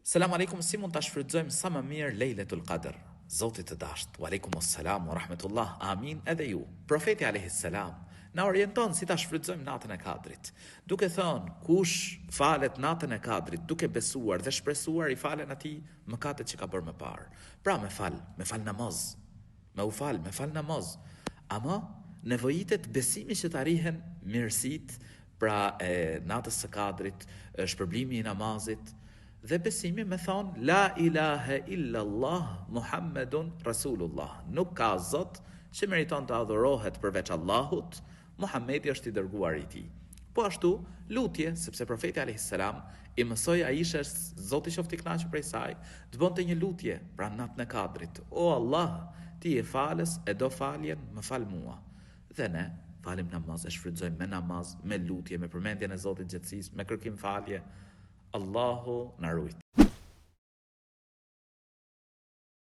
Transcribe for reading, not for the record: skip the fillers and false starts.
Selam aleikum, si mund ta shfrytëzojmë sa më mirë Lejletul Qadr? Zotit të dashur, wa aleikum assalam wa rahmatullah, amin edhe ju. Profeti alayhis salam na orienton si ta shfrytëzojmë natën e Kadrit, duke thënë kush falet natën e Kadrit duke besuar dhe shpresuar, i falen atij mëkatet që ka bërë më parë. Pra me fal namaz. Me fal namaz. Ama nevojitet besimi që të arrihen mirësit, pra natës së Kadrit, shpërblimi i namazit, dhe besimi me thonë La ilahe illallah Muhammedun Rasulullah. Nuk ka zot që meriton të adhurohet përveç Allahut, Muhammedi është i dërguar i tij. Po ashtu, lutje, sepse profeti alayhis salam i mësoi Aishës, Zoti qoftë i kënaqur prej saj, të bënte një lutje pra natën e Kadrit. O Allah, ti je falës e do faljen, më fal mua. Dhe ne falim namaz, e shfrytëzojmë me namaz, me lutje, me përmendjen e Zotit gjatësisë, me kërkim falje. Allahu na ruajt.